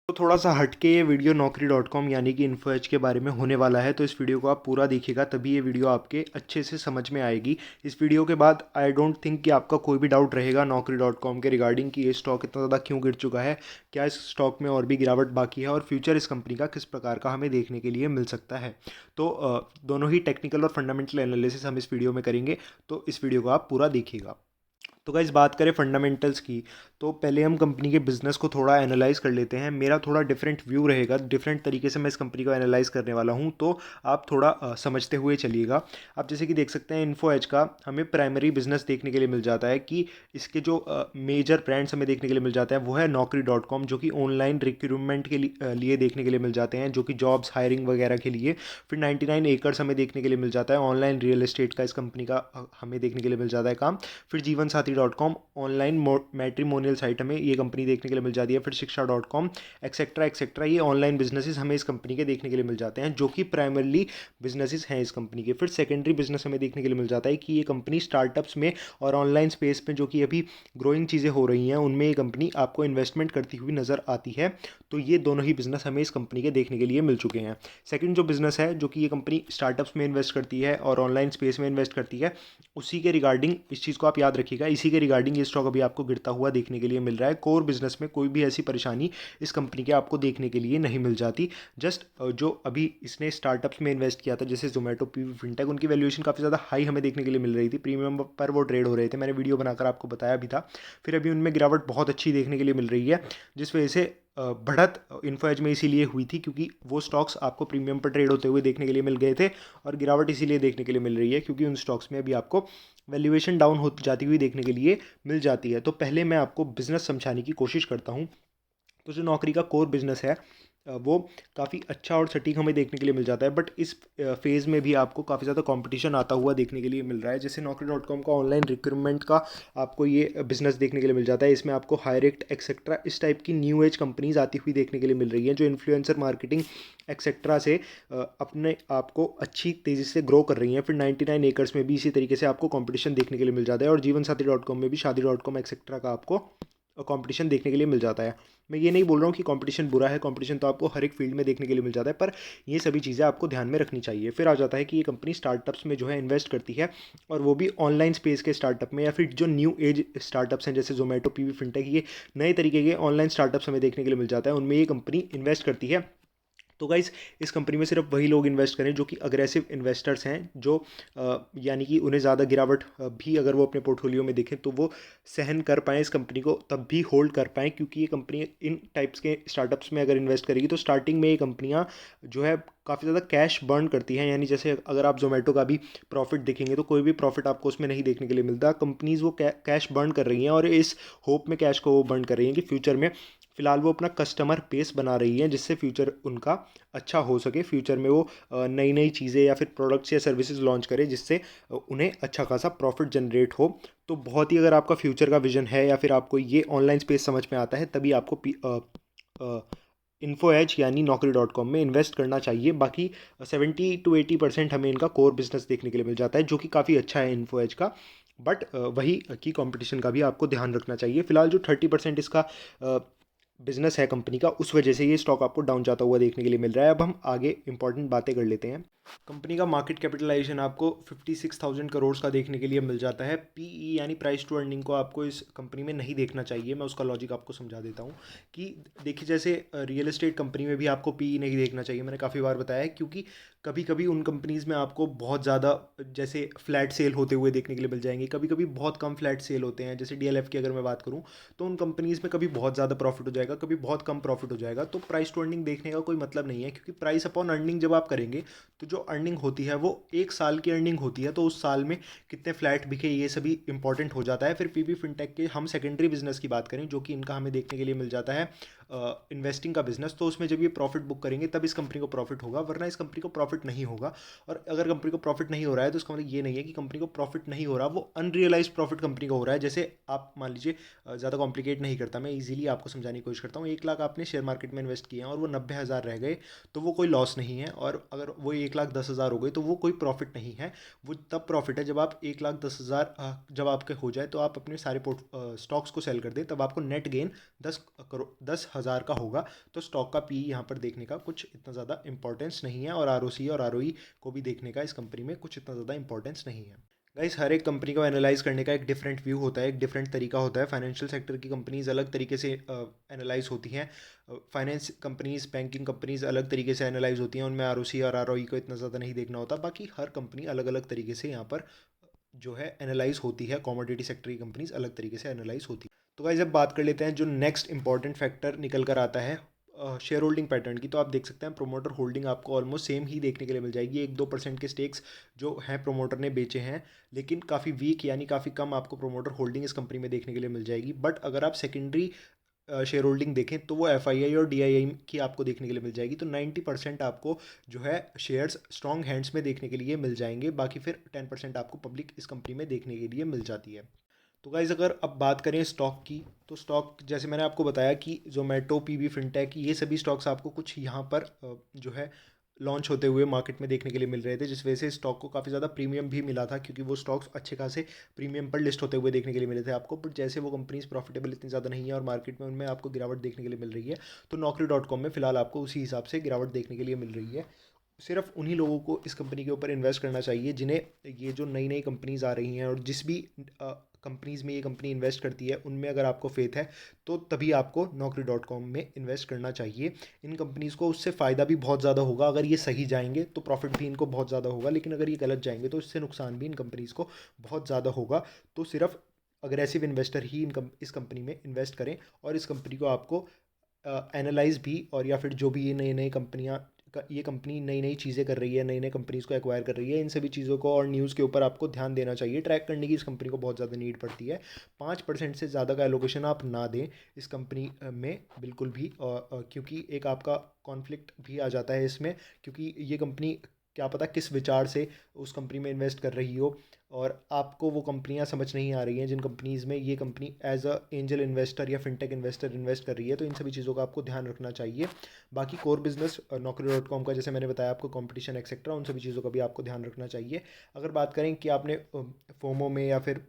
तो थोड़ा सा हटके ये वीडियो Naukri.com यानी कि इन्फो एज के बारे में होने वाला है, तो इस वीडियो को आप पूरा देखिएगा तभी ये वीडियो आपके अच्छे से समझ में आएगी। इस वीडियो के बाद आई डोंट थिंक कि आपका कोई भी डाउट रहेगा Naukri.com के रिगार्डिंग कि ये स्टॉक इतना ज़्यादा क्यों गिर चुका है, क्या इस स्टॉक में और भी गिरावट बाकी है और फ्यूचर इस कंपनी का किस प्रकार का हमें देखने के लिए मिल सकता है। तो दोनों ही टेक्निकल और फंडामेंटल एनालिसिस हम इस वीडियो में करेंगे, तो इस वीडियो को आप पूरा देखिएगा। तो गाइस बात करें फंडामेंटल्स की, तो पहले हम कंपनी के बिजनेस को थोड़ा एनालाइज कर लेते हैं। मेरा थोड़ा डिफरेंट व्यू रहेगा, डिफरेंट तरीके से मैं इस कंपनी को एनालाइज करने वाला हूं, तो आप थोड़ा समझते हुए चलिएगा। आप जैसे कि देख सकते हैं इन्फो एज का हमें प्राइमरी बिजनेस देखने के लिए मिल जाता है कि इसके जो मेजर ब्रांड्स हमें देखने के लिए मिल जाता है वो है Naukri.com, जो कि ऑनलाइन रिक्रूटमेंट के लिए देखने के लिए मिल जाते हैं, जो कि जॉब्स हायरिंग वगैरह के लिए। फिर 99 एकर्स हमें देखने के लिए मिल जाता है, ऑनलाइन रियल एस्टेट का इस कंपनी का हमें देखने के लिए मिल जाता है काम। फिर जीवन साथी dot com online matrimonial site हमें ये कंपनी देखने के लिए मिल जाती है। फिर शिक्षा डॉट कॉम एक्सेट्रा एक्सेट्रा, ये ऑनलाइन बिजनेसेस हमें इस कंपनी के देखने के लिए मिल जाते हैं, जो कि प्राइमरली बिजनेसेस हैं इस कंपनी के। फिर सेकेंडरी बिजनेस हमें देखने के लिए मिल जाता है कि ये कंपनी स्टार्टअप्स में और ऑनलाइन स्पेस में जो कि अभी ग्रोइंग चीज़ें हो रही हैं उनमें ये कंपनी आपको इन्वेस्टमेंट करती हुई नज़र आती है। तो ये दोनों ही बिजनेस हमें इस कंपनी के देखने के लिए मिल चुके हैं। सेकंड जो बिजनेस है, जो कि ये कंपनी स्टार्टअप्स में इन्वेस्ट करती है और ऑनलाइन स्पेस में इन्वेस्ट करती है, उसी के रिगार्डिंग इस चीज़ को आप याद रखिएगा, इसी के रिगार्डिंग ये स्टॉक अभी आपको गिरता हुआ देखने के लिए मिल रहा है। कोर बिजनेस में कोई भी ऐसी परेशानी इस कंपनी के आपको देखने के लिए नहीं मिल जाती। जस्ट जो अभी इसने स्टार्टअप्स में इन्वेस्ट किया था जैसे जोमेटो, पीवी फिनटेक, उनकी वैल्यूएशन काफ़ी ज़्यादा हाई हमें देखने के लिए मिल रही थी, प्रीमियम पर वो ट्रेड हो रहे थे, मैंने वीडियो बनाकर आपको बताया भी था। फिर अभी उनमें गिरावट बहुत अच्छी देखने के लिए मिल रही है, जिस वजह से बढ़त इन्फो एज में इसीलिए हुई थी क्योंकि वो स्टॉक्स आपको प्रीमियम पर ट्रेड होते हुए देखने के लिए मिल गए थे, और गिरावट इसीलिए देखने के लिए मिल रही है क्योंकि उन स्टॉक्स में अभी आपको वैल्यूएशन डाउन हो जाती हुई देखने के लिए मिल जाती है। तो पहले मैं आपको बिजनेस समझाने की कोशिश करता हूँ। तो जो नौकरी का कोर बिजनेस है वो काफ़ी अच्छा और सटीक हमें देखने के लिए मिल जाता है, बट इस फेज़ में भी आपको काफ़ी ज़्यादा कंपटीशन आता हुआ देखने के लिए मिल रहा है। जैसे Naukri.com का ऑनलाइन रिक्रूटमेंट का आपको ये बिजनेस देखने के लिए मिल जाता है, इसमें आपको हायरेक्ट एक्सेट्रा इस टाइप की न्यू एज कंपनीज आती हुई देखने के लिए मिल रही हैं, जो इन्फ्लुएंसर मार्केटिंग एक्सेट्रा से अपने आप को अच्छी तेज़ी से ग्रो कर रही हैं। फिर 99 एकर्स में भी इसी तरीके से आपको कंपटीशन देखने के लिए मिल जाता है, और जीवन साथी डॉट कॉम में भी शादी.com एक्सेट्रा का आपको कंपटीशन देखने के लिए मिल जाता है। मैं ये नहीं बोल रहा हूँ कि कंपटीशन बुरा है, कंपटीशन तो आपको हर एक फील्ड में देखने के लिए मिल जाता है, पर ये सभी चीज़ें आपको ध्यान में रखनी चाहिए। फिर आ जाता है कि ये कंपनी स्टार्टअप्स में जो है इन्वेस्ट करती है, और वो भी ऑनलाइन स्पेस के स्टार्टअप में, या फिर जो न्यू एज स्टार्टअप्स हैं जैसे जोमेटो, पीवी फिनटेक, ये नए तरीके के ऑनलाइन स्टार्टअप्स हमें देखने के लिए मिल जाता है, उनमें ये कंपनी इन्वेस्ट करती है। तो गाइस इस कंपनी में सिर्फ वही लोग इन्वेस्ट करें जो कि अग्रेसिव इन्वेस्टर्स हैं, जो यानी कि उन्हें ज़्यादा गिरावट भी अगर वो अपने पोर्टफोलियो में देखें तो वो सहन कर पाएँ इस कंपनी को, तब भी होल्ड कर पाएँ, क्योंकि ये कंपनी इन टाइप्स के स्टार्टअप्स में अगर इन्वेस्ट करेगी तो स्टार्टिंग में ये कंपनियाँ जो है काफ़ी ज़्यादा कैश बर्न करती हैं। यानी जैसे अगर आप जोमेटो का भी प्रॉफिट देखेंगे तो कोई भी प्रॉफिट आपको उसमें नहीं देखने के लिए मिलता। कंपनीज वो कैश बर्न कर रही हैं, और इस होप में कैश को वो बर्न कर रही हैं कि फ्यूचर में फ़िलहाल वो अपना कस्टमर बेस बना रही हैं, जिससे फ्यूचर उनका अच्छा हो सके, फ्यूचर में वो नई नई चीज़ें या फिर प्रोडक्ट्स या सर्विसेज लॉन्च करें, जिससे उन्हें अच्छा खासा प्रॉफिट जनरेट हो। तो बहुत ही अगर आपका फ्यूचर का विजन है या फिर आपको ये ऑनलाइन स्पेस समझ में आता है, तभी आपको इन्फो एज यानी Naukri.com में इन्वेस्ट करना चाहिए। बाकी 70 to 80% हमें इनका कोर बिजनेस देखने के लिए मिल जाता है, जो कि काफ़ी अच्छा है इन्फो एज का। बट वही की कंपटीशन का भी आपको ध्यान रखना चाहिए। फिलहाल जो 30% इसका बिजनेस है कंपनी का, उस वजह से ये स्टॉक आपको डाउन जाता हुआ देखने के लिए मिल रहा है। अब हम आगे इंपॉर्टेंट बातें कर लेते हैं। कंपनी का मार्केट कैपिटलाइजेशन आपको 56,000 करोड़ का देखने के लिए मिल जाता है। पीई यानी प्राइस टू अर्निंग को आपको इस कंपनी में नहीं देखना चाहिए। मैं उसका लॉजिक आपको समझा देता हूँ कि देखिए, जैसे रियल एस्टेट कंपनी में भी आपको पीई नहीं देखना चाहिए, मैंने काफ़ी बार बताया है, क्योंकि कभी कभी उन कंपनीज़ में आपको बहुत ज़्यादा जैसे फ्लैट सेल होते हुए देखने के लिए मिल जाएंगे, कभी कभी बहुत कम फ्लैट सेल होते हैं। जैसे डीएलएफ की अगर मैं बात करूँ तो उन कंपनीज़ में कभी बहुत ज़्यादा प्रॉफिट हो जाएगा, कभी बहुत कम प्रॉफिट हो जाएगा। तो प्राइस टू अर्निंग देखने का कोई मतलब नहीं है, क्योंकि प्राइस अपॉन अर्निंग जब आप करेंगे तो जो अर्निंग होती है वो एक साल की अर्निंग होती है, तो उस साल में कितने फ्लैट बिके ये सभी इंपॉर्टेंट हो जाता है। फिर पीबी फिनटेक के हम सेकेंडरी बिजनेस की बात करें, जो कि इनका हमें देखने के लिए मिल जाता है इन्वेस्टिंग का बिजनेस, तो उसमें जब ये प्रॉफिट बुक करेंगे तब इस कंपनी को प्रॉफिट होगा, वरना इस कंपनी को प्रॉफिट नहीं होगा। और अगर कंपनी को प्रॉफिट नहीं हो रहा है तो इसका मतलब ये नहीं है कि कंपनी को प्रॉफिट नहीं हो रहा, वो अनरियलाइज प्रॉफिट कंपनी को हो रहा है। जैसे आप मान लीजिए, ज़्यादा कॉम्प्लिकेट नहीं करता मैं, इजीली आपको समझाने की कोशिश करता हूँ। 1 लाख आपने शेयर मार्केट में इन्वेस्ट किए हैं और वो 90,000 रह गए, तो वो कोई लॉस नहीं है। और अगर वो 1,10,000 हो गए तो वो कोई प्रॉफिट नहीं है। वो तब प्रॉफिट है जब आप 1,10,000 जब आपके हो जाए तो आप अपने सारे स्टॉक्स को सेल कर दें, तब आपको नेट गेन 10 करोड़ 10 1000 का होगा तो स्टॉक का पी यहाँ पर देखने का कुछ इतना ज़्यादा इंपॉर्टेंस नहीं है, और आरओसी और आरओई को भी देखने का इस कंपनी में कुछ इतना ज़्यादा इंपॉर्टेंस नहीं है। गाइस, हर एक कंपनी को एनालाइज करने का एक डिफरेंट व्यू होता है, एक डिफरेंट तरीका होता है। फाइनेंशियल सेक्टर की कंपनीज अलग तरीके से एनालाइज होती हैं, फाइनेंस कंपनीज, बैंकिंग कंपनीज अलग तरीके से एनालाइज होती हैं, उनमें आरओसी और आरओई को इतना ज़्यादा नहीं देखना होता। बाकी हर कंपनी अलग अलग तरीके से यहाँ पर जो है एनालाइज होती है, कॉमोडिटी सेक्टर की कंपनीज अलग तरीके से एनालाइज होती है। तो गाइस, अब बात कर लेते हैं जो नेक्स्ट इंपॉर्टेंट फैक्टर निकल कर आता है शेयर होल्डिंग पैटर्न की। तो आप देख सकते हैं प्रोमोटर होल्डिंग आपको ऑलमोस्ट सेम ही देखने के लिए मिल जाएगी। 1-2% के स्टेक्स जो हैं प्रोमोटर ने बेचे हैं, लेकिन काफ़ी वीक यानी काफ़ी कम आपको प्रोमोटर होल्डिंग इस कंपनी में देखने के लिए मिल जाएगी। बट अगर आप सेकेंडरी शेयर होल्डिंग देखें तो वो एफआईआई और डीआईआई की आपको देखने के लिए मिल जाएगी। तो 90% आपको जो है शेयर्स स्ट्रॉन्ग हैंड्स में देखने के लिए मिल जाएंगे, बाकी फिर 10% आपको पब्लिक इस कंपनी में देखने के लिए मिल जाती है। तो गाइज़, अगर अब बात करें स्टॉक की, तो स्टॉक जैसे मैंने आपको बताया कि जोमेटो, पीवी फिनटेक, ये सभी स्टॉक्स आपको कुछ यहाँ पर जो है लॉन्च होते हुए मार्केट में देखने के लिए मिल रहे थे, जिस वजह से स्टॉक को काफ़ी ज़्यादा प्रीमियम भी मिला था, क्योंकि वो स्टॉक्स अच्छे खासे प्रीमियम पर लिस्ट होते हुए देखने के लिए मिले थे आपको। बट जैसे वो कंपनीज प्रॉफिटेबल इतनी ज़्यादा नहीं है और मार्केट में उनमें आपको गिरावट देखने के लिए मिल रही है, तो Naukri.com में फिलहाल आपको उसी हिसाब से गिरावट देखने के लिए मिल रही है। सिर्फ उन्हीं लोगों को इस कंपनी के ऊपर इन्वेस्ट करना चाहिए जिन्हें ये जो नई नई कंपनीज आ रही हैं, और जिस भी कंपनीज में ये कंपनी इन्वेस्ट करती है उनमें अगर आपको फेथ है, तो तभी आपको Naukri.com में इन्वेस्ट करना चाहिए। इन कंपनीज़ को उससे फ़ायदा भी बहुत ज़्यादा होगा। अगर ये सही जाएंगे तो प्रॉफिट भी इनको बहुत ज़्यादा होगा, लेकिन अगर ये गलत जाएंगे तो इससे नुकसान भी इन कंपनीज़ को बहुत ज़्यादा होगा। तो सिर्फ अग्रेसिव इन्वेस्टर ही इस कंपनी में इन्वेस्ट करें, और इस कंपनी को आपको एनालाइज भी, और या फिर जो भी ये नई नई कंपनियाँ ये कंपनी नई नई चीज़ें कर रही है, नई नई कंपनीज़ को एक्वायर कर रही है, इन सभी चीज़ों को और न्यूज़ के ऊपर आपको ध्यान देना चाहिए। ट्रैक करने की इस कंपनी को बहुत ज़्यादा नीड पड़ती है। 5% से ज़्यादा का एलोकेशन आप ना दें इस कंपनी में बिल्कुल भी, क्योंकि एक आपका कॉन्फ्लिक्ट भी आ जाता है इसमें, क्योंकि ये कंपनी क्या पता किस विचार से उस कंपनी में इन्वेस्ट कर रही हो, और आपको वो कंपनियां समझ नहीं आ रही हैं जिन कंपनीज़ में ये company as a angel investor या फिनटेक इन्वेस्टर इन्वेस्ट कर रही है। तो इन सभी चीज़ों का आपको ध्यान रखना चाहिए। बाकी कोर बिजनेस Naukri.com का, जैसे मैंने बताया आपको, कंपटीशन एक्सेट्रा, उन सभी चीज़ों का भी आपको ध्यान रखना चाहिए। अगर बात करें कि आपने फोमो में या फिर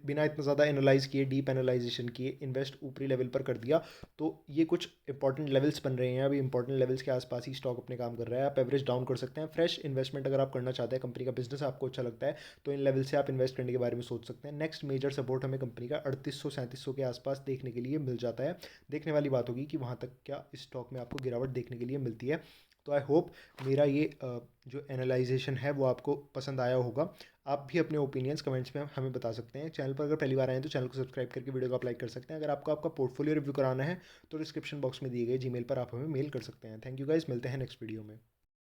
बिना इतना ज़्यादा एनालाइज किए, डीप एनालाइजेशन किए, इन्वेस्ट ऊपरी लेवल पर कर दिया, तो ये कुछ इंपॉर्टेंट लेवल्स बन रहे हैं। अभी इंपॉर्टेंट लेवल्स के आसपास ही स्टॉक अपने काम कर रहा है। आप एवरेज डाउन कर सकते हैं। फ्रेश इन्वेस्टमेंट अगर आप करना चाहते हैं, कंपनी का बिजनेस आपको अच्छा लगता है, तो इन लेवल से आप इन्वेस्ट करने के बारे में सोच सकते हैं। नेक्स्ट मेजर सपोर्ट हमें कंपनी का 3800-3700 के आसपास देखने के लिए मिल जाता है। देखने वाली बात होगी कि वहाँ तक क्या इस स्टॉक में आपको गिरावट देखने के लिए मिलती है। तो आई होप मेरा ये जो एनालाइजेशन है वो आपको पसंद आया होगा। आप भी अपने ओपिनियंस कमेंट्स में हमें बता सकते हैं। चैनल पर अगर पहली बार आए हैं तो चैनल को सब्सक्राइब करके वीडियो को आप लाइक कर सकते हैं। अगर आपको आपका पोर्टफोलियो रिव्यू कराना है तो डिस्क्रिप्शन बॉक्स में दिए गए जीमेल पर आप हमें मेल कर सकते हैं। थैंक यू गाइस, मिलते हैं नेक्स्ट वीडियो में।